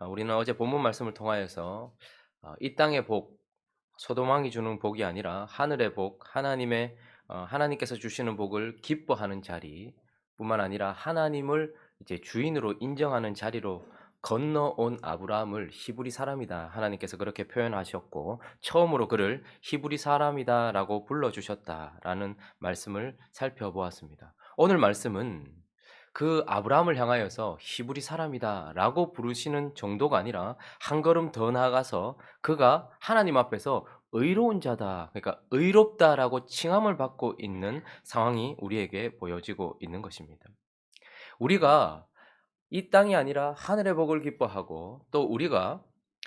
우리는 어제 본문 말씀을 통하여서 이 땅의 복, 소돔 왕이 주는 복이 아니라 하늘의 복, 하나님께서 주시는 복을 기뻐하는 자리뿐만 아니라 하나님을 이제 주인으로 인정하는 자리로 건너온 아브라함을 히브리 사람이다. 하나님께서 그렇게 표현하셨고 처음으로 그를 히브리 사람이다라고 불러주셨다라는 말씀을 살펴보았습니다. 오늘 말씀은 그 아브라함을 향하여서 히브리 사람이다라고 부르시는 정도가 아니라 한 걸음 더 나아가서 그가 하나님 앞에서 의로운 자다, 그러니까 의롭다라고 칭함을 받고 있는 상황이 우리에게 보여지고 있는 것입니다. 우리가 이 땅이 아니라 하늘의 복을 기뻐하고 또 우리가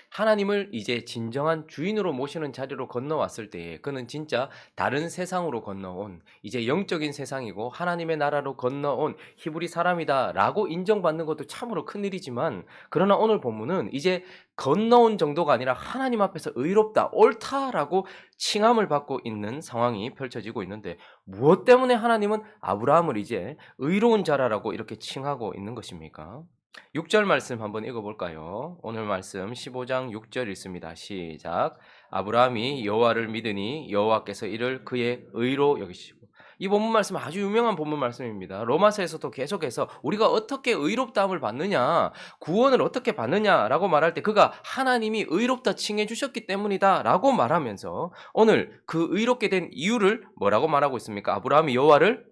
하나님을 이제 진정한 주인으로 모시는 자리로 건너왔을 때에 그는 진짜 다른 세상으로 건너온 이제 영적인 세상이고 하나님의 나라로 건너온 히브리 사람이다라고 인정받는 것도 참으로 큰일이지만 그러나 오늘 본문은 이제 건너온 정도가 아니라 하나님 앞에서 의롭다, 옳다라고 칭함을 받고 있는 상황이 펼쳐지고 있는데 무엇 때문에 하나님은 아브라함을 이제 의로운 자라라고 이렇게 칭하고 있는 것입니까? 6절 말씀 한번 읽어볼까요? 오늘 말씀 15장 6절 읽습니다. 시작. 아브라함이 여호와를 믿으니 여호와께서 이를 그의 의로 여기시고. 이 본문 말씀 아주 유명한 본문 말씀입니다. 로마서에서도 계속해서 우리가 어떻게 의롭다함을 받느냐, 구원을 어떻게 받느냐라고 말할 때 그가 하나님이 의롭다 칭해 주셨기 때문이다라고 말하면서 오늘 그 의롭게 된 이유를 뭐라고 말하고 있습니까? 아브라함이 여호와를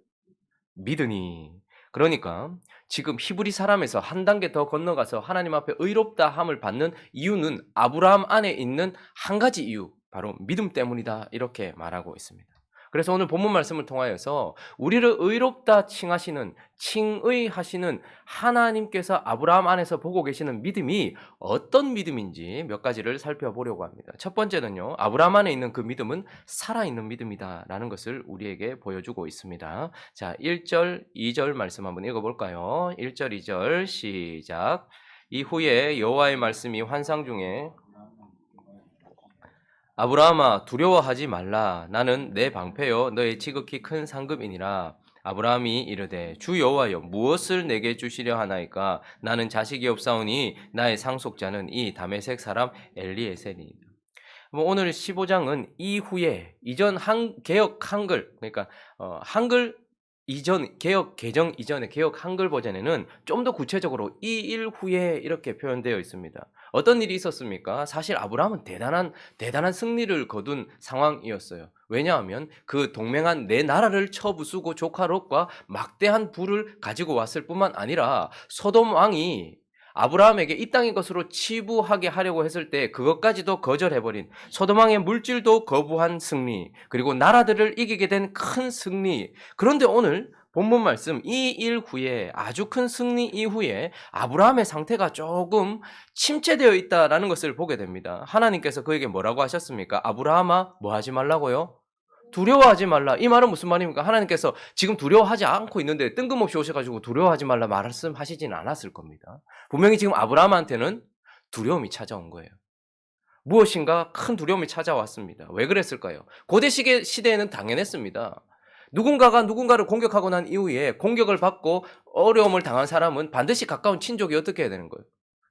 믿으니. 그러니까 지금 히브리 사람에서 한 단계 더 건너가서 하나님 앞에 의롭다함을 받는 이유는 아브라함 안에 있는 한 가지 이유, 바로 믿음 때문이다 이렇게 말하고 있습니다. 그래서 오늘 본문 말씀을 통하여서 우리를 의롭다 칭의하시는 하나님께서 아브라함 안에서 보고 계시는 믿음이 어떤 믿음인지 몇 가지를 살펴보려고 합니다. 첫 번째는요, 아브라함 안에 있는 그 믿음은 살아있는 믿음이다라는 것을 우리에게 보여주고 있습니다. 자, 1절, 2절 말씀 한번 읽어볼까요? 1절, 2절 시작. 이후에 여호와의 말씀이 환상 중에 아브라함아 두려워하지 말라. 나는 내 방패요 너의 지극히 큰 상급이니라. 아브라함이 이르되 주 여호와여 무엇을 내게 주시려 하나이까? 나는 자식이 없사오니 나의 상속자는 이 다메섹 사람 엘리에셀이니라. 오늘 15장은 이후에 이전 개역 한글, 그러니까 한글 이전 개역 개정 이전의 개역 한글 버전에는 좀 더 구체적으로 이 일 후에 이렇게 표현되어 있습니다. 어떤 일이 있었습니까? 사실 아브라함은 대단한 승리를 거둔 상황이었어요. 왜냐하면 그 동맹한 네 나라를 쳐부수고 조카 롯과 막대한 부를 가지고 왔을 뿐만 아니라 소돔 왕이 아브라함에게 이 땅의 것으로 치부하게 하려고 했을 때 그것까지도 거절해버린 소돔 왕의 물질도 거부한 승리, 그리고 나라들을 이기게 된 큰 승리. 그런데 오늘 본문 말씀 이 일 후에, 아주 큰 승리 이후에 아브라함의 상태가 조금 침체되어 있다라는 것을 보게 됩니다. 하나님께서 그에게 뭐라고 하셨습니까? 아브라함아, 뭐 하지 말라고요? 두려워하지 말라. 이 말은 무슨 말입니까? 하나님께서 지금 두려워하지 않고 있는데 뜬금없이 오셔가지고 두려워하지 말라 말씀하시진 않았을 겁니다. 분명히 지금 아브라함한테는 두려움이 찾아온 거예요. 무엇인가 큰 두려움이 찾아왔습니다. 왜 그랬을까요? 고대 시대에는 당연했습니다. 누군가가 누군가를 공격하고 난 이후에 공격을 받고 어려움을 당한 사람은 반드시 가까운 친족이 어떻게 해야 되는 거예요?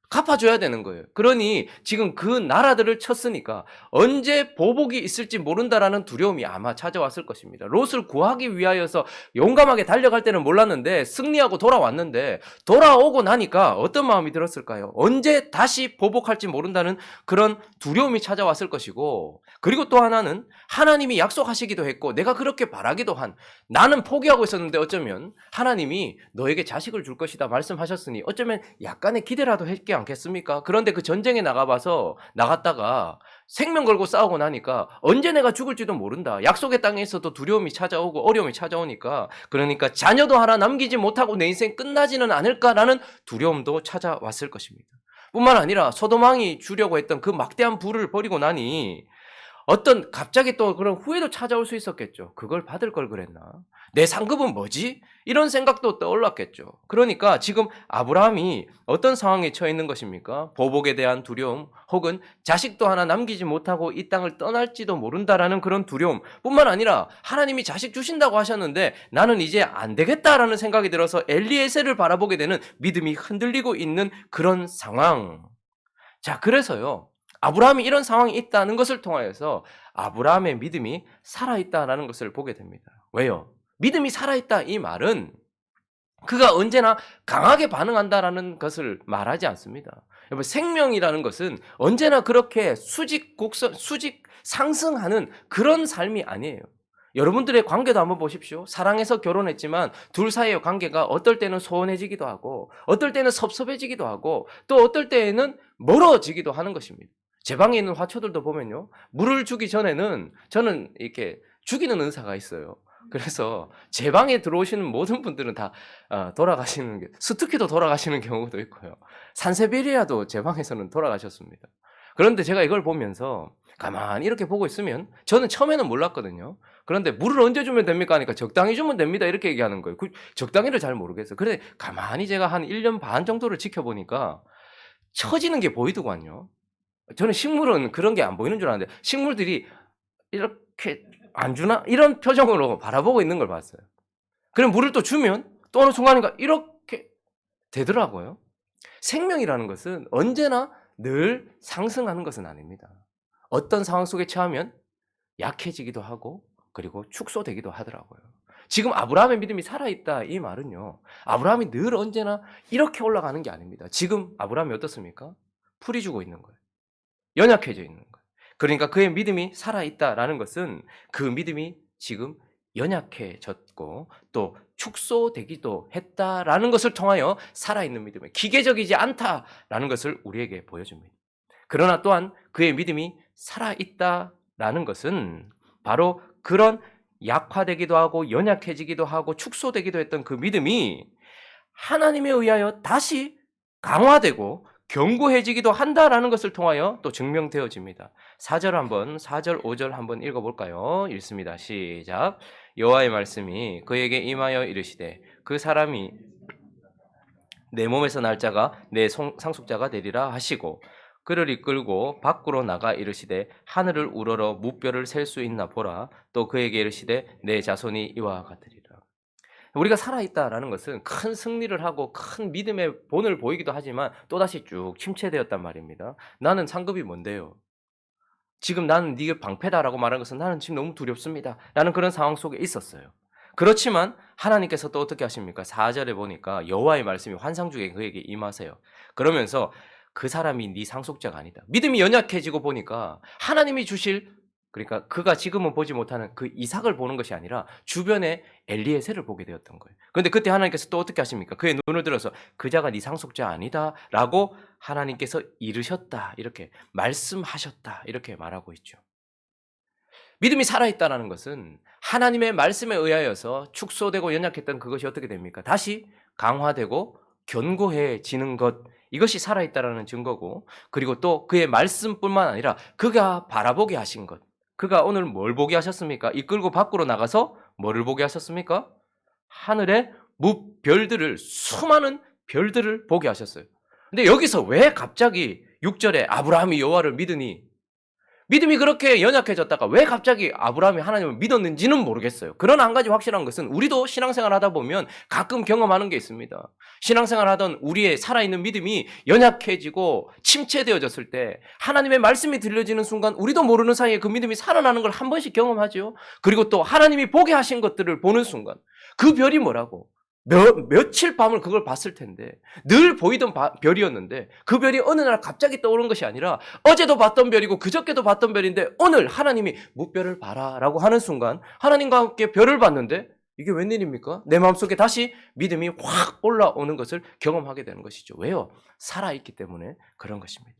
갚아줘야 되는 거예요. 그러니 지금 그 나라들을 쳤으니까 언제 보복이 있을지 모른다라는 두려움이 아마 찾아왔을 것입니다. 롯을 구하기 위하여서 용감하게 달려갈 때는 몰랐는데 승리하고 돌아왔는데 돌아오고 나니까 어떤 마음이 들었을까요? 언제 다시 보복할지 모른다는 그런 두려움이 찾아왔을 것이고, 그리고 또 하나는 하나님이 약속하시기도 했고 내가 그렇게 바라기도 한, 나는 포기하고 있었는데 어쩌면 하나님이 너에게 자식을 줄 것이다 말씀하셨으니 어쩌면 약간의 기대라도 했지 않겠습니까? 그런데 그 전쟁에 나갔다가 생명 걸고 싸우고 나니까 언제 내가 죽을지도 모른다. 약속의 땅에 있어도 두려움이 찾아오고 어려움이 찾아오니까, 그러니까 자녀도 하나 남기지 못하고 내 인생 끝나지는 않을까라는 두려움도 찾아왔을 것입니다. 뿐만 아니라 소돔 왕이 주려고 했던 그 막대한 부를 버리고 나니 어떤 갑자기 또 그런 후회도 찾아올 수 있었겠죠. 그걸 받을 걸 그랬나? 내 상급은 뭐지? 이런 생각도 떠올랐겠죠. 그러니까 지금 아브라함이 어떤 상황에 처해 있는 것입니까? 보복에 대한 두려움, 혹은 자식도 하나 남기지 못하고 이 땅을 떠날지도 모른다라는 그런 두려움 뿐만 아니라 하나님이 자식 주신다고 하셨는데 나는 이제 안 되겠다라는 생각이 들어서 엘리에셀을 바라보게 되는 믿음이 흔들리고 있는 그런 상황. 자, 그래서요. 아브라함이 이런 상황이 있다는 것을 통하여서 아브라함의 믿음이 살아있다라는 것을 보게 됩니다. 왜요? 믿음이 살아있다 이 말은 그가 언제나 강하게 반응한다라는 것을 말하지 않습니다. 여러분, 생명이라는 것은 언제나 그렇게 수직 상승하는 그런 삶이 아니에요. 여러분들의 관계도 한번 보십시오. 사랑해서 결혼했지만 둘 사이의 관계가 어떨 때는 소원해지기도 하고 어떨 때는 섭섭해지기도 하고 또 어떨 때에는 멀어지기도 하는 것입니다. 제 방에 있는 화초들도 보면요. 물을 주기 전에는 저는 이렇게 죽이는 은사가 있어요. 그래서 제 방에 들어오시는 모든 분들은 다 돌아가시는 게 스투키도 돌아가시는 경우도 있고요. 산세베리아도 제 방에서는 돌아가셨습니다. 그런데 제가 이걸 보면서 가만히 이렇게 보고 있으면 저는 처음에는 몰랐거든요. 그런데 물을 언제 주면 됩니까 하니까 적당히 주면 됩니다 이렇게 얘기하는 거예요. 그 적당히를 잘 모르겠어요. 그런데 가만히 제가 한 1년 반 정도를 지켜보니까 처지는 게 보이더군요. 저는 식물은 그런 게 안 보이는 줄 알았는데 식물들이 이렇게 안 주나? 이런 표정으로 바라보고 있는 걸 봤어요. 그럼 물을 또 주면 또 어느 순간인가 이렇게 되더라고요. 생명이라는 것은 언제나 늘 상승하는 것은 아닙니다. 어떤 상황 속에 처하면 약해지기도 하고 그리고 축소되기도 하더라고요. 지금 아브라함의 믿음이 살아있다 이 말은요. 아브라함이 늘 언제나 이렇게 올라가는 게 아닙니다. 지금 아브라함이 어떻습니까? 풀이 주고 있는 거예요. 연약해져 있는 거예요. 그러니까 그의 믿음이 살아있다라는 것은 그 믿음이 지금 연약해졌고 또 축소되기도 했다라는 것을 통하여 살아있는 믿음에 기계적이지 않다라는 것을 우리에게 보여줍니다. 그러나 또한 그의 믿음이 살아있다라는 것은 바로 그런 약화되기도 하고 연약해지기도 하고 축소되기도 했던 그 믿음이 하나님에 의하여 다시 강화되고 견고해지기도 한다라는 것을 통하여 또 증명되어집니다. 4절 5절 한번 읽어볼까요? 읽습니다. 시작. 여호와의 말씀이 그에게 임하여 이르시되 그 사람이 내 몸에서 날 자가 내 상속자가 되리라 하시고 그를 이끌고 밖으로 나가 이르시되 하늘을 우러러 무뼈를 셀 수 있나 보라. 또 그에게 이르시되 내 자손이 이와 같으리라. 우리가 살아있다라는 것은 큰 승리를 하고 큰 믿음의 본을 보이기도 하지만 또다시 쭉 침체되었단 말입니다. 나는 상급이 뭔데요? 지금 나는 네가 방패다라고 말한 것은 나는 지금 너무 두렵습니다. 라는 그런 상황 속에 있었어요. 그렇지만 하나님께서 또 어떻게 하십니까? 4절에 보니까 여호와의 말씀이 환상 중에 그에게 임하세요. 그러면서 그 사람이 네 상속자가 아니다. 믿음이 연약해지고 보니까 하나님이 주실 그러니까 그가 지금은 보지 못하는 그 이삭을 보는 것이 아니라 주변에 엘리에셀을 보게 되었던 거예요. 그런데 그때 하나님께서 또 어떻게 하십니까? 그의 눈을 들어서 그 자가 네 상속자 아니다라고 하나님께서 이르셨다. 이렇게 말씀하셨다. 이렇게 말하고 있죠. 믿음이 살아있다는 것은 하나님의 말씀에 의하여서 축소되고 연약했던 그것이 어떻게 됩니까? 다시 강화되고 견고해지는 것. 이것이 살아있다는 증거고 그리고 또 그의 말씀뿐만 아니라 그가 바라보게 하신 것. 그가 오늘 뭘 보게 하셨습니까? 이끌고 밖으로 나가서 뭐를 보게 하셨습니까? 하늘의 무별들을 수많은 별들을 보게 하셨어요. 근데 여기서 왜 갑자기 6절에 아브라함이 여호와를 믿으니 믿음이 그렇게 연약해졌다가 왜 갑자기 아브라함이 하나님을 믿었는지는 모르겠어요. 그러나 한 가지 확실한 것은 우리도 신앙생활 하다 보면 가끔 경험하는 게 있습니다. 신앙생활 하던 우리의 살아있는 믿음이 연약해지고 침체되어졌을 때 하나님의 말씀이 들려지는 순간 우리도 모르는 사이에 그 믿음이 살아나는 걸 한 번씩 경험하죠. 그리고 또 하나님이 보게 하신 것들을 보는 순간 그 별이 뭐라고? 며칠 밤을 그걸 봤을 텐데 늘 보이던 별이었는데 그 별이 어느 날 갑자기 떠오른 것이 아니라 어제도 봤던 별이고 그저께도 봤던 별인데 오늘 하나님이 무별을 봐라라고 하는 순간 하나님과 함께 별을 봤는데 이게 웬일입니까? 내 마음속에 다시 믿음이 확 올라오는 것을 경험하게 되는 것이죠. 왜요? 살아있기 때문에 그런 것입니다.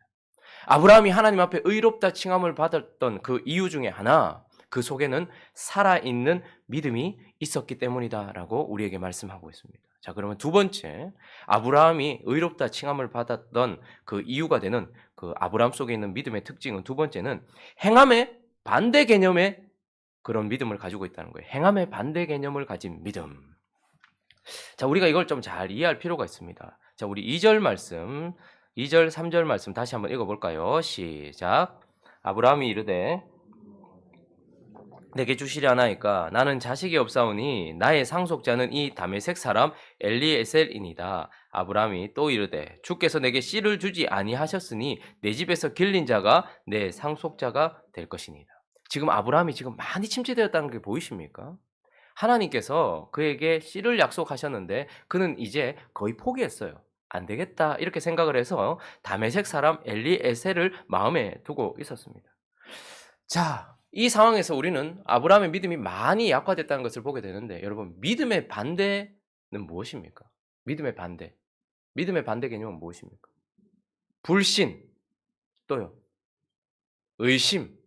아브라함이 하나님 앞에 의롭다 칭함을 받았던 그 이유 중에 하나 그 속에는 살아있는 믿음이 있었기 때문이다라고 우리에게 말씀하고 있습니다. 자, 그러면 두 번째, 아브라함이 의롭다 칭함을 받았던 그 이유가 되는 그 아브라함 속에 있는 믿음의 특징은 두 번째는 행함의 반대 개념의 그런 믿음을 가지고 있다는 거예요. 행함의 반대 개념을 가진 믿음. 자, 우리가 이걸 좀 잘 이해할 필요가 있습니다. 자, 우리 2절 말씀, 2절, 3절 말씀 다시 한번 읽어볼까요? 시작. 아브라함이 이르되 내게 주시려 하나이까 나는 자식이 없사오니 나의 상속자는 이 다메섹 사람 엘리에셀이니이다. 아브라함이 또 이르되 주께서 내게 씨를 주지 아니하셨으니 내 집에서 길린 자가 내 상속자가 될 것이니이다. 지금 아브라함이 지금 많이 침체되었다는 게 보이십니까? 하나님께서 그에게 씨를 약속하셨는데 그는 이제 거의 포기했어요. 안 되겠다 이렇게 생각을 해서 다메섹 사람 엘리에셀을 마음에 두고 있었습니다. 자, 이 상황에서 우리는 아브라함의 믿음이 많이 약화됐다는 것을 보게 되는데 여러분 믿음의 반대는 무엇입니까? 믿음의 반대. 믿음의 반대 개념은 무엇입니까? 불신, 또요. 의심.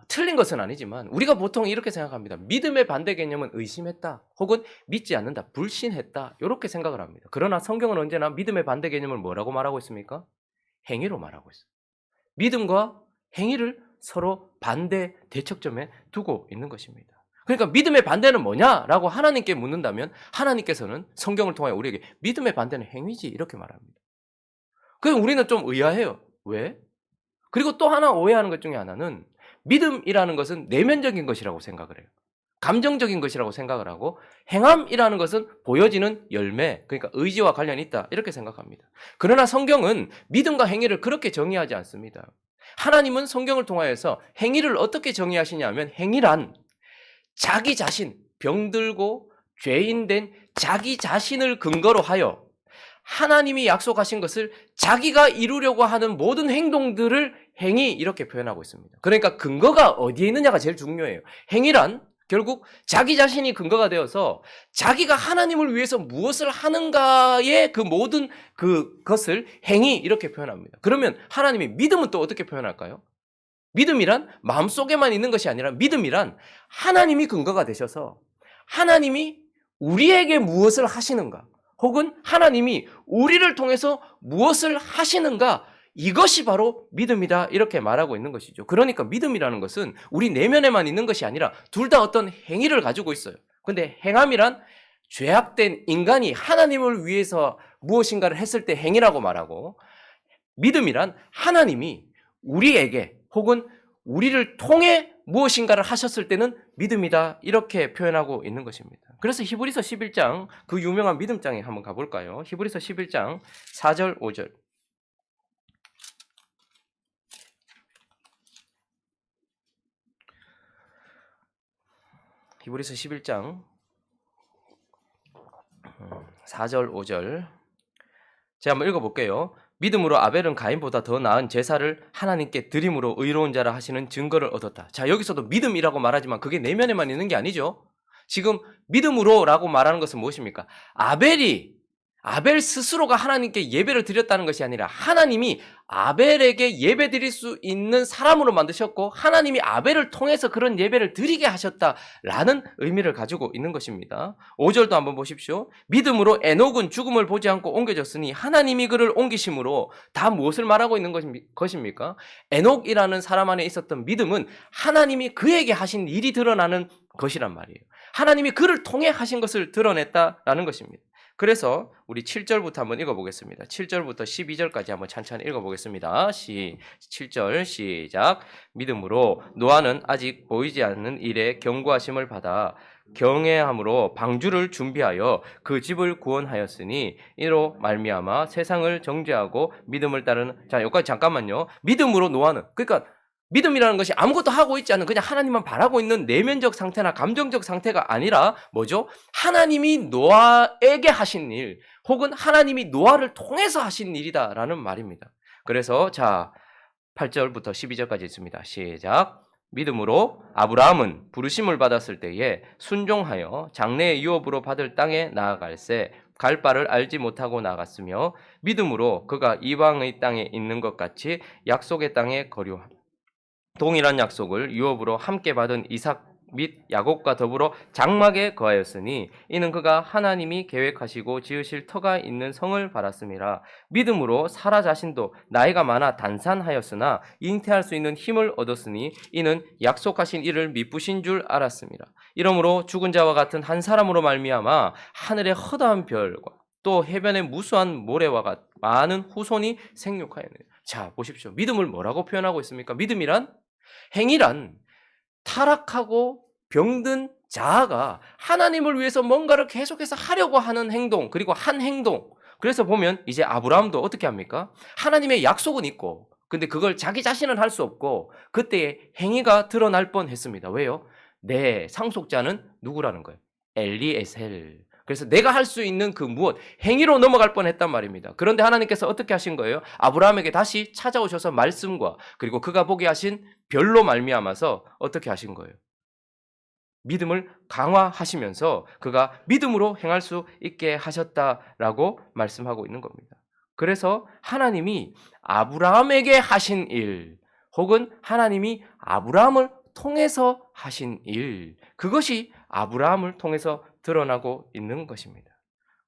틀린 것은 아니지만 우리가 보통 이렇게 생각합니다. 믿음의 반대 개념은 의심했다 혹은 믿지 않는다, 불신했다 이렇게 생각을 합니다. 그러나 성경은 언제나 믿음의 반대 개념을 뭐라고 말하고 있습니까? 행위로 말하고 있어요. 믿음과 행위를 서로 반대 대척점에 두고 있는 것입니다. 그러니까 믿음의 반대는 뭐냐라고 하나님께 묻는다면 하나님께서는 성경을 통해 우리에게 믿음의 반대는 행위지 이렇게 말합니다. 그럼 우리는 좀 의아해요. 왜? 그리고 또 하나 오해하는 것 중에 하나는 믿음이라는 것은 내면적인 것이라고 생각을 해요. 감정적인 것이라고 생각을 하고 행함이라는 것은 보여지는 열매, 그러니까 의지와 관련이 있다 이렇게 생각합니다. 그러나 성경은 믿음과 행위를 그렇게 정의하지 않습니다. 하나님은 성경을 통하여서 행위를 어떻게 정의하시냐 하면 행위란 자기 자신, 병들고 죄인 된 자기 자신을 근거로 하여 하나님이 약속하신 것을 자기가 이루려고 하는 모든 행동들을 행위 이렇게 표현하고 있습니다. 그러니까 근거가 어디에 있느냐가 제일 중요해요. 행위란 결국 자기 자신이 근거가 되어서 자기가 하나님을 위해서 무엇을 하는가의 그 모든 그것을 행위 이렇게 표현합니다. 그러면 하나님이 믿음은 또 어떻게 표현할까요? 믿음이란 마음속에만 있는 것이 아니라 믿음이란 하나님이 근거가 되셔서 하나님이 우리에게 무엇을 하시는가 혹은 하나님이 우리를 통해서 무엇을 하시는가 이것이 바로 믿음이다 이렇게 말하고 있는 것이죠. 그러니까 믿음이라는 것은 우리 내면에만 있는 것이 아니라 둘 다 어떤 행위를 가지고 있어요. 근데 행함이란 죄악된 인간이 하나님을 위해서 무엇인가를 했을 때 행위라고 말하고 믿음이란 하나님이 우리에게 혹은 우리를 통해 무엇인가를 하셨을 때는 믿음이다 이렇게 표현하고 있는 것입니다. 그래서 히브리서 11장 그 유명한 믿음장에 한번 가볼까요? 히브리서 11장 4절 5절 히브리서 11장 4절 5절 제가 한번 읽어볼게요. 믿음으로 아벨은 가인보다 더 나은 제사를 하나님께 드림으로 의로운 자라 하시는 증거를 얻었다. 자, 여기서도 믿음이라고 말하지만 그게 내면에만 있는 게 아니죠. 지금 믿음으로라고 말하는 것은 무엇입니까? 아벨 스스로가 하나님께 예배를 드렸다는 것이 아니라 하나님이 아벨에게 예배 드릴 수 있는 사람으로 만드셨고 하나님이 아벨을 통해서 그런 예배를 드리게 하셨다라는 의미를 가지고 있는 것입니다. 5절도 한번 보십시오. 믿음으로 에녹은 죽음을 보지 않고 옮겨졌으니 하나님이 그를 옮기심으로 다 무엇을 말하고 있는 것입니까? 에녹이라는 사람 안에 있었던 믿음은 하나님이 그에게 하신 일이 드러나는 것이란 말이에요. 하나님이 그를 통해 하신 것을 드러냈다라는 것입니다. 그래서 우리 7절부터 한번 읽어보겠습니다. 7절부터 12절까지 한번 찬찬히 읽어보겠습니다. 7절 시작. 믿음으로 노아는 아직 보이지 않는 일에 경고하심을 받아 경외함으로 방주를 준비하여 그 집을 구원하였으니 이로 말미암아 세상을 정죄하고 믿음을 따르는 자 여기까지 잠깐만요. 믿음으로 노아는 그러니까 믿음이라는 것이 아무것도 하고 있지 않은 그냥 하나님만 바라고 있는 내면적 상태나 감정적 상태가 아니라 뭐죠? 하나님이 노아에게 하신 일 혹은 하나님이 노아를 통해서 하신 일이다라는 말입니다. 그래서 자 8절부터 12절까지 있습니다. 시작. 믿음으로 아브라함은 부르심을 받았을 때에 순종하여 장래의 유업으로 받을 땅에 나아갈새 갈 바를 알지 못하고 나갔으며 믿음으로 그가 이방의 땅에 있는 것 같이 약속의 땅에 거류함 동일한 약속을 유업으로 함께 받은 이삭 및 야곱과 더불어 장막에 거하였으니 이는 그가 하나님이 계획하시고 지으실 터가 있는 성을 바랐음이라. 믿음으로 사라 자신도 나이가 많아 단산하였으나 잉태할 수 있는 힘을 얻었으니 이는 약속하신 이를 미쁘신 줄 알았음이라. 이러므로 죽은 자와 같은 한 사람으로 말미암아 하늘의 허다한 별과 또 해변의 무수한 모래와 같은 많은 후손이 생육하였느니라. 자 보십시오. 믿음을 뭐라고 표현하고 있습니까? 믿음이란 행위란 타락하고 병든 자아가 하나님을 위해서 뭔가를 계속해서 하려고 하는 행동, 그리고 한 행동. 그래서 보면 이제 아브라함도 어떻게 합니까? 하나님의 약속은 있고, 근데 그걸 자기 자신은 할 수 없고, 그때의 행위가 드러날 뻔했습니다. 왜요? 내 상속자는 누구라는 거예요? 엘리에셀. 그래서 내가 할 수 있는 그 무엇, 행위로 넘어갈 뻔했단 말입니다. 그런데 하나님께서 어떻게 하신 거예요? 아브라함에게 다시 찾아오셔서 말씀과 그리고 그가 보게 하신 별로 말미암아서 어떻게 하신 거예요? 믿음을 강화하시면서 그가 믿음으로 행할 수 있게 하셨다라고 말씀하고 있는 겁니다. 그래서 하나님이 아브라함에게 하신 일, 혹은 하나님이 아브라함을 통해서 하신 일, 그것이 아브라함을 통해서 드러나고 있는 것입니다.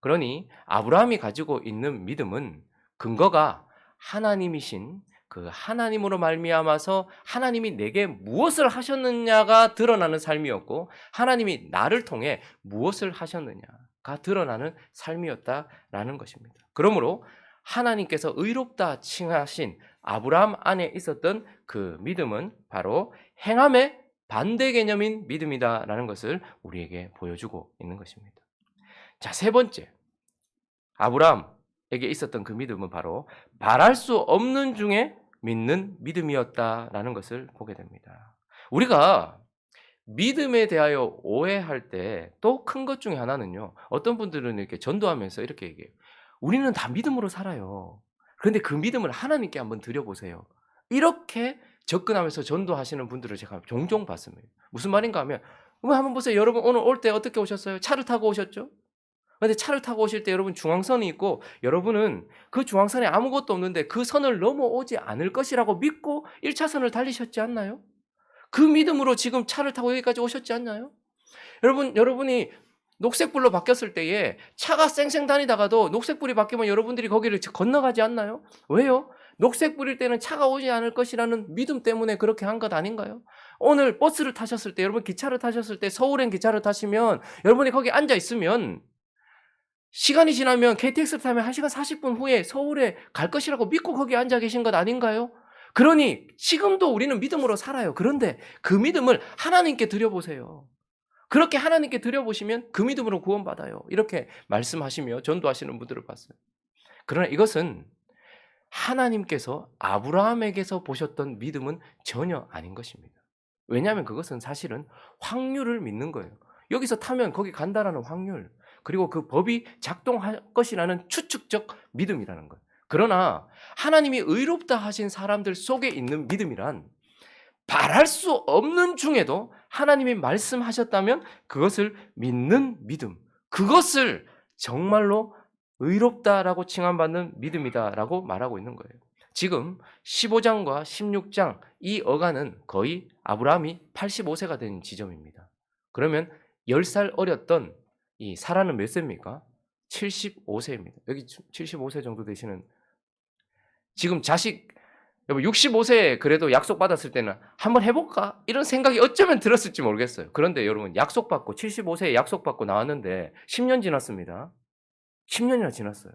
그러니 아브라함이 가지고 있는 믿음은 근거가 하나님이신 그 하나님으로 말미암아서 하나님이 내게 무엇을 하셨느냐가 드러나는 삶이었고, 하나님이 나를 통해 무엇을 하셨느냐가 드러나는 삶이었다라는 것입니다. 그러므로 하나님께서 의롭다 칭하신 아브라함 안에 있었던 그 믿음은 바로 행함의 반대 개념인 믿음이다라는 것을 우리에게 보여주고 있는 것입니다. 자, 세 번째, 아브라함에게 있었던 그 믿음은 바로 말할 수 없는 중에 믿는 믿음이었다라는 것을 보게 됩니다. 우리가 믿음에 대하여 오해할 때 또 큰 것 중에 하나는요, 어떤 분들은 이렇게 전도하면서 이렇게 얘기해요. 우리는 다 믿음으로 살아요. 그런데 그 믿음을 하나님께 한번 드려보세요. 이렇게 접근하면서 전도하시는 분들을 제가 종종 봤습니다. 무슨 말인가 하면, 한번 보세요. 여러분 오늘 올 때 어떻게 오셨어요? 차를 타고 오셨죠? 근데 차를 타고 오실 때 여러분 중앙선이 있고, 여러분은 그 중앙선에 아무것도 없는데 그 선을 넘어오지 않을 것이라고 믿고 1차선을 달리셨지 않나요? 그 믿음으로 지금 차를 타고 여기까지 오셨지 않나요? 여러분이 녹색불로 바뀌었을 때에 차가 쌩쌩 다니다가도 녹색불이 바뀌면 여러분들이 거기를 건너가지 않나요? 왜요? 녹색불일 때는 차가 오지 않을 것이라는 믿음 때문에 그렇게 한 것 아닌가요? 오늘 버스를 타셨을 때, 여러분 기차를 타셨을 때, 서울행 기차를 타시면 여러분이 거기 앉아 있으면 시간이 지나면 KTX를 타면 1시간 40분 후에 서울에 갈 것이라고 믿고 거기 앉아 계신 것 아닌가요? 그러니 지금도 우리는 믿음으로 살아요. 그런데 그 믿음을 하나님께 드려보세요. 그렇게 하나님께 드려보시면 그 믿음으로 구원받아요. 이렇게 말씀하시며 전도하시는 분들을 봤어요. 그러나 이것은 하나님께서 아브라함에게서 보셨던 믿음은 전혀 아닌 것입니다. 왜냐하면 그것은 사실은 확률을 믿는 거예요. 여기서 타면 거기 간다라는 확률, 그리고 그 법이 작동할 것이라는 추측적 믿음이라는 거예요. 그러나 하나님이 의롭다 하신 사람들 속에 있는 믿음이란 말할 수 없는 중에도 하나님이 말씀하셨다면 그것을 믿는 믿음, 그것을 정말로 의롭다라고 칭함받는 믿음이다라고 말하고 있는 거예요. 지금 15장과 16장 이 어간은 거의 아브라함이 85세가 된 지점입니다. 그러면 10살 어렸던 이 사라는 몇 세입니까? 75세입니다. 여기 75세 정도 되시는, 지금 자식, 여러분 65세에 그래도 약속받았을 때는 한번 해볼까? 이런 생각이 어쩌면 들었을지 모르겠어요. 그런데 여러분 약속받고 75세에 약속받고 나왔는데 10년 지났습니다. 10년이나 지났어요.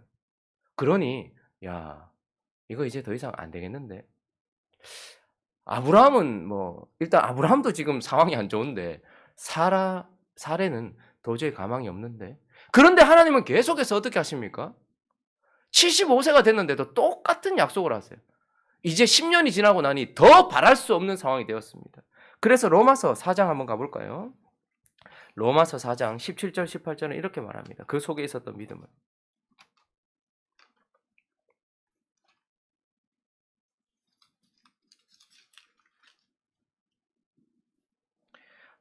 그러니 야, 이거 이제 더 이상 안 되겠는데. 아브라함은 일단 아브라함도 지금 상황이 안 좋은데 사례는 도저히 가망이 없는데. 그런데 하나님은 계속해서 어떻게 하십니까? 75세가 됐는데도 똑같은 약속을 하세요. 이제 10년이 지나고 나니 더 바랄 수 없는 상황이 되었습니다. 그래서 로마서 4장 한번 가볼까요? 로마서 4장 17절 18절은 이렇게 말합니다. 그 속에 있었던 믿음을.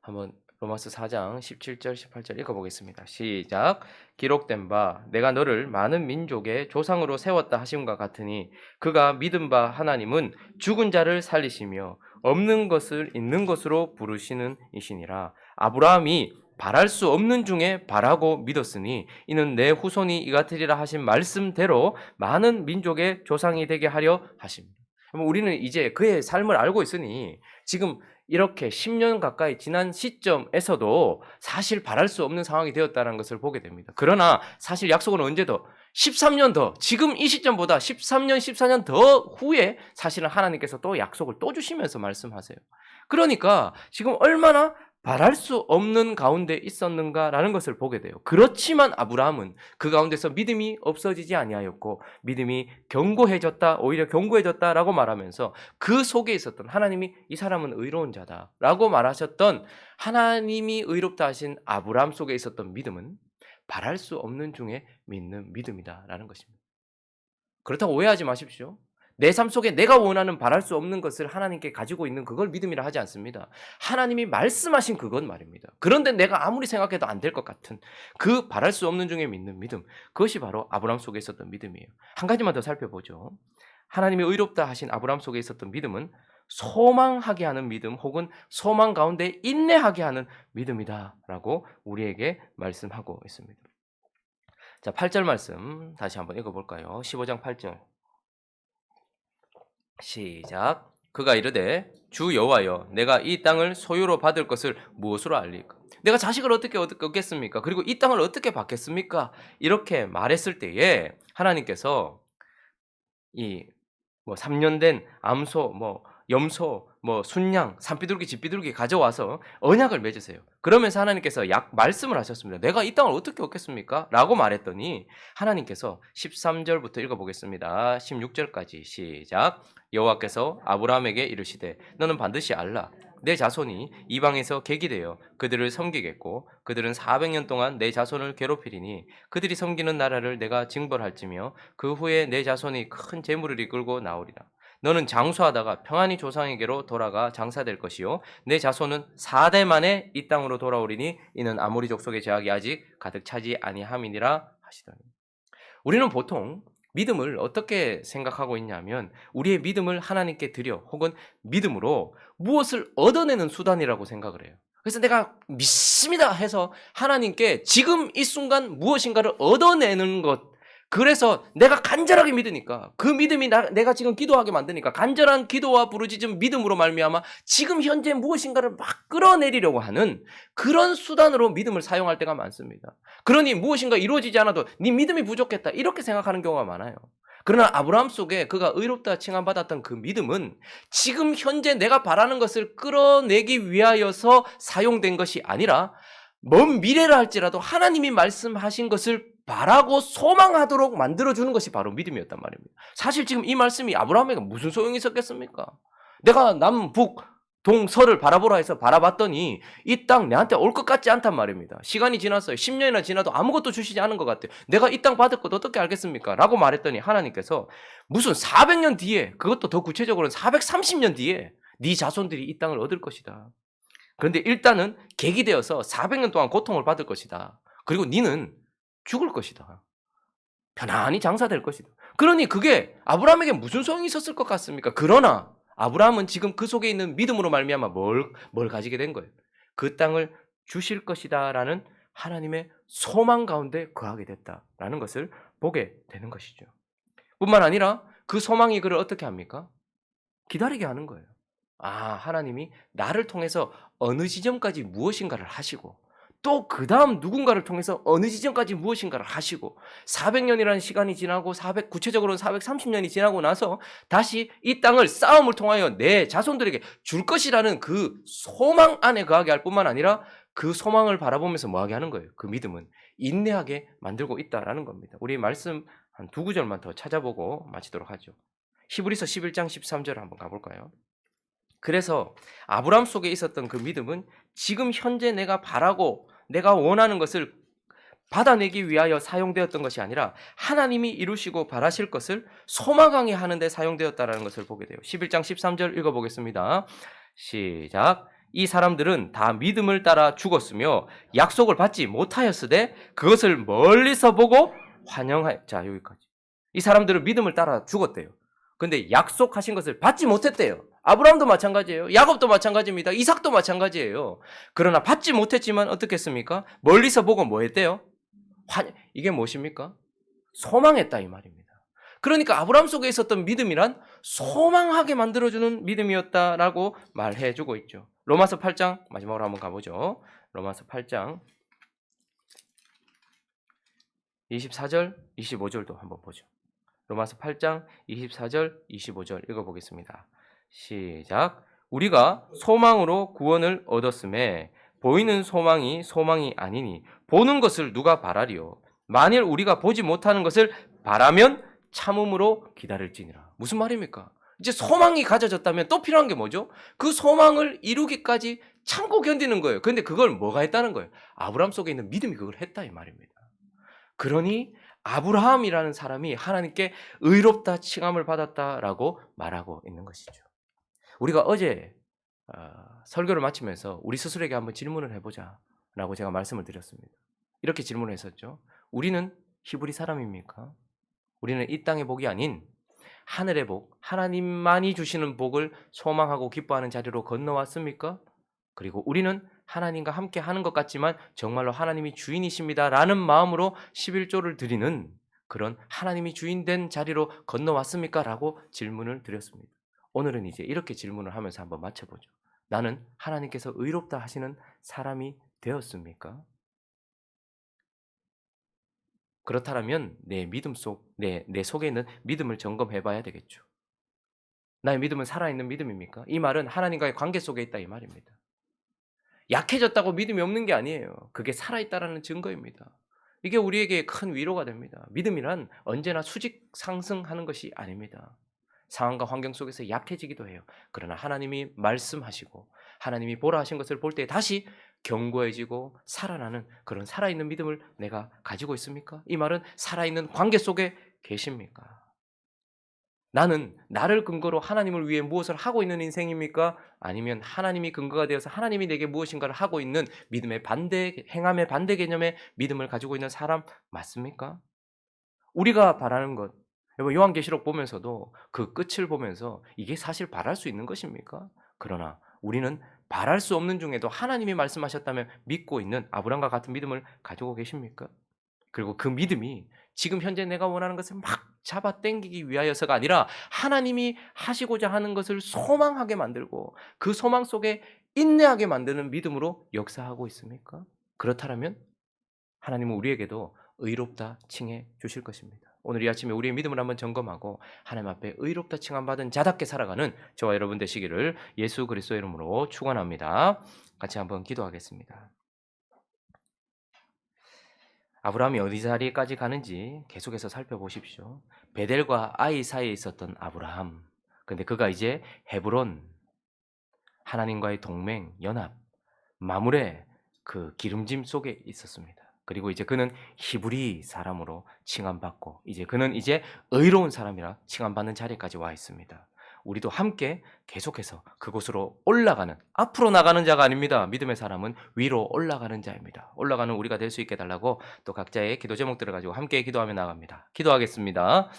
한번 로마서 4장 17절 18절 읽어보겠습니다. 시작. 기록된 바 내가 너를 많은 민족의 조상으로 세웠다 하심과 같으니 그가 믿은 바 하나님은 죽은 자를 살리시며 없는 것을 있는 것으로 부르시는 이시니라. 아브라함이 바랄 수 없는 중에 바라고 믿었으니 이는 내 후손이 이같으리라 하신 말씀대로 많은 민족의 조상이 되게 하려 하십니다. 우리는 이제 그의 삶을 알고 있으니 지금 이렇게 10년 가까이 지난 시점에서도 사실 바랄 수 없는 상황이 되었다는 것을 보게 됩니다. 그러나 사실 약속은 언제도 13년 더, 지금 이 시점보다 13년, 14년 더 후에 사실은 하나님께서 또 약속을 또 주시면서 말씀하세요. 그러니까 지금 얼마나 바랄 수 없는 가운데 있었는가라는 것을 보게 돼요. 그렇지만 아브라함은 그 가운데서 믿음이 없어지지 아니하였고 믿음이 견고해졌다, 오히려 견고해졌다라고 말하면서 그 속에 있었던 하나님이 이 사람은 의로운 자다라고 말하셨던 하나님이 의롭다 하신 아브라함 속에 있었던 믿음은 바랄 수 없는 중에 믿는 믿음이다라는 것입니다. 그렇다고 오해하지 마십시오. 내 삶 속에 내가 원하는 바랄 수 없는 것을 하나님께 가지고 있는 그걸 믿음이라 하지 않습니다. 하나님이 말씀하신 그것 말입니다. 그런데 내가 아무리 생각해도 안 될 것 같은 그 바랄 수 없는 중에 믿는 믿음, 그것이 바로 아브라함 속에 있었던 믿음이에요. 한 가지만 더 살펴보죠. 하나님이 의롭다 하신 아브라함 속에 있었던 믿음은 소망하게 하는 믿음 혹은 소망 가운데 인내하게 하는 믿음이다라고 우리에게 말씀하고 있습니다. 자, 8절 말씀 다시 한번 읽어볼까요? 15장 8절 시작. 그가 이르되 주 여호와여 내가 이 땅을 소유로 받을 것을 무엇으로 알리까? 내가 자식을 어떻게 얻겠습니까? 그리고 이 땅을 어떻게 받겠습니까? 이렇게 말했을 때에 하나님께서 이 뭐 3년 된 암소, 뭐 염소, 뭐 순양, 산비둘기, 집비둘기 가져와서 언약을 맺으세요. 그러면서 하나님께서 말씀을 하셨습니다. 내가 이 땅을 어떻게 얻겠습니까? 라고 말했더니 하나님께서 13절부터 읽어보겠습니다. 16절까지 시작. 여호와께서 아브라함에게 이르시되 너는 반드시 알라. 내 자손이 이방에서 객이 되어 그들을 섬기겠고 그들은 400년 동안 내 자손을 괴롭히리니 그들이 섬기는 나라를 내가 징벌할지며 그 후에 내 자손이 큰 재물을 이끌고 나오리라. 너는 장수하다가 평안히 조상에게로 돌아가 장사될 것이요 내 자손은 4대 만에 이 땅으로 돌아오리니 이는 아모리 족속의 제약이 아직 가득 차지 아니함이니라 하시더니. 우리는 보통 믿음을 어떻게 생각하고 있냐면 우리의 믿음을 하나님께 드려 혹은 믿음으로 무엇을 얻어내는 수단이라고 생각을 해요. 그래서 내가 믿습니다 해서 하나님께 지금 이 순간 무엇인가를 얻어내는 것, 그래서 내가 간절하게 믿으니까 그 믿음이 내가 지금 기도하게 만드니까 간절한 기도와 부르짖음 믿음으로 말미암아 지금 현재 무엇인가를 막 끌어내리려고 하는 그런 수단으로 믿음을 사용할 때가 많습니다. 그러니 무엇인가 이루어지지 않아도 네 믿음이 부족했다 이렇게 생각하는 경우가 많아요. 그러나 아브라함 속에 그가 의롭다 칭함받았던 그 믿음은 지금 현재 내가 바라는 것을 끌어내기 위하여서 사용된 것이 아니라 먼 미래라 할지라도 하나님이 말씀하신 것을 바라고 소망하도록 만들어주는 것이 바로 믿음이었단 말입니다. 사실 지금 이 말씀이 아브라함에게 무슨 소용이 있었겠습니까? 내가 남북 동서를 바라보라 해서 바라봤더니 이 땅 내한테 올 것 같지 않단 말입니다. 시간이 지났어요. 10년이나 지나도 아무것도 주시지 않은 것 같아요. 내가 이 땅 받을 것 어떻게 알겠습니까? 라고 말했더니 하나님께서 무슨 400년 뒤에, 그것도 더 구체적으로는 430년 뒤에 네 자손들이 이 땅을 얻을 것이다. 그런데 일단은 객이 되어서 400년 동안 고통을 받을 것이다. 그리고 니는 죽을 것이다. 편안히 장사될 것이다. 그러니 그게 아브라함에게 무슨 소용이 있었을 것 같습니까? 그러나 아브라함은 지금 그 속에 있는 믿음으로 말미암아 뭘 가지게 된 거예요? 그 땅을 주실 것이다라는 하나님의 소망 가운데 거하게 됐다라는 것을 보게 되는 것이죠. 뿐만 아니라 그 소망이 그를 어떻게 합니까? 기다리게 하는 거예요. 아, 하나님이 나를 통해서 어느 지점까지 무엇인가를 하시고 또 그 다음 누군가를 통해서 어느 지점까지 무엇인가를 하시고 400년이라는 시간이 지나고 구체적으로는 430년이 지나고 나서 다시 이 땅을 싸움을 통하여 내 자손들에게 줄 것이라는 그 소망 안에 거하게 할 뿐만 아니라 그 소망을 바라보면서 뭐하게 하는 거예요. 그 믿음은 인내하게 만들고 있다라는 겁니다. 우리 말씀 한 두 구절만 더 찾아보고 마치도록 하죠. 히브리서 11장 13절 한번 가볼까요? 그래서 아브라함 속에 있었던 그 믿음은 지금 현재 내가 바라고 내가 원하는 것을 받아내기 위하여 사용되었던 것이 아니라 하나님이 이루시고 바라실 것을 소망하게 하는 데 사용되었다는 것을 보게 돼요. 11장 13절 읽어보겠습니다. 시작. 이 사람들은 다 믿음을 따라 죽었으며 약속을 받지 못하였으되 그것을 멀리서 보고 환영하여. 자, 여기까지. 이 사람들은 믿음을 따라 죽었대요. 근데 약속하신 것을 받지 못했대요. 아브라함도 마찬가지예요. 야곱도 마찬가지입니다. 이삭도 마찬가지예요. 그러나 받지 못했지만 어떻겠습니까? 멀리서 보고 뭐 했대요? 이게 무엇입니까? 소망했다 이 말입니다. 그러니까 아브라함 속에 있었던 믿음이란 소망하게 만들어주는 믿음이었다라고 말해주고 있죠. 로마서 8장 마지막으로 한번 가보죠. 로마서 8장 24절, 25절도 한번 보죠. 로마서 8장 24절, 25절 읽어보겠습니다. 시작. 우리가 소망으로 구원을 얻었음에 보이는 소망이 소망이 아니니 보는 것을 누가 바라리요? 만일 우리가 보지 못하는 것을 바라면 참음으로 기다릴지니라. 무슨 말입니까? 이제 소망이 가져졌다면 또 필요한 게 뭐죠? 그 소망을 이루기까지 참고 견디는 거예요. 근데 그걸 뭐가 했다는 거예요? 아브라함 속에 있는 믿음이 그걸 했다 이 말입니다. 그러니 아브라함이라는 사람이 하나님께 의롭다 칭함을 받았다라고 말하고 있는 것이죠. 우리가 어제 설교를 마치면서 우리 스스로에게 한번 질문을 해보자라고 제가 말씀을 드렸습니다. 이렇게 질문을 했었죠. 우리는 히브리 사람입니까? 우리는 이 땅의 복이 아닌 하늘의 복, 하나님만이 주시는 복을 소망하고 기뻐하는 자리로 건너왔습니까? 그리고 우리는 하나님과 함께 하는 것 같지만 정말로 하나님이 주인이십니다라는 마음으로 11조를 드리는 그런 하나님이 주인된 자리로 건너왔습니까? 라고 질문을 드렸습니다. 오늘은 이제 이렇게 질문을 하면서 한번 맞춰보죠. 나는 하나님께서 의롭다 하시는 사람이 되었습니까? 그렇다면 내 믿음 내 속에 있는 믿음을 점검해 봐야 되겠죠. 나의 믿음은 살아있는 믿음입니까? 이 말은 하나님과의 관계 속에 있다 이 말입니다. 약해졌다고 믿음이 없는 게 아니에요. 그게 살아있다라는 증거입니다. 이게 우리에게 큰 위로가 됩니다. 믿음이란 언제나 수직 상승하는 것이 아닙니다. 상황과 환경 속에서 약해지기도 해요. 그러나 하나님이 말씀하시고 하나님이 보라 하신 것을 볼 때 다시 견고해지고 살아나는 그런 살아있는 믿음을 내가 가지고 있습니까? 이 말은 살아있는 관계 속에 계십니까? 나는 나를 근거로 하나님을 위해 무엇을 하고 있는 인생입니까? 아니면 하나님이 근거가 되어서 하나님이 내게 무엇인가를 하고 있는 믿음의 행함의 반대 개념의 믿음을 가지고 있는 사람 맞습니까? 우리가 바라는 것, 여러분 요한계시록 보면서도 그 끝을 보면서 이게 사실 바랄 수 있는 것입니까? 그러나 우리는 바랄 수 없는 중에도 하나님이 말씀하셨다면 믿고 있는 아브라함과 같은 믿음을 가지고 계십니까? 그리고 그 믿음이 지금 현재 내가 원하는 것을 막 잡아 당기기 위하여서가 아니라 하나님이 하시고자 하는 것을 소망하게 만들고 그 소망 속에 인내하게 만드는 믿음으로 역사하고 있습니까? 그렇다면 하나님은 우리에게도 의롭다 칭해 주실 것입니다. 오늘 이 아침에 우리의 믿음을 한번 점검하고 하나님 앞에 의롭다 칭함받은 자답게 살아가는 저와 여러분 되시기를 예수 그리스도의 이름으로 축원합니다. 같이 한번 기도하겠습니다. 아브라함이 어디 자리까지 가는지 계속해서 살펴보십시오. 베델과 아이 사이에 있었던 아브라함. 근데 그가 이제 헤브론, 하나님과의 동맹, 연합, 마물의 그 기름짐 속에 있었습니다. 그리고 이제 그는 히브리 사람으로 칭함받고 이제 그는 이제 의로운 사람이라 칭함받는 자리까지 와 있습니다. 우리도 함께 계속해서 그곳으로 올라가는 앞으로 나가는 자가 아닙니다. 믿음의 사람은 위로 올라가는 자입니다. 올라가는 우리가 될 수 있게 달라고 또 각자의 기도 제목들을 가지고 함께 기도하며 나갑니다. 기도하겠습니다.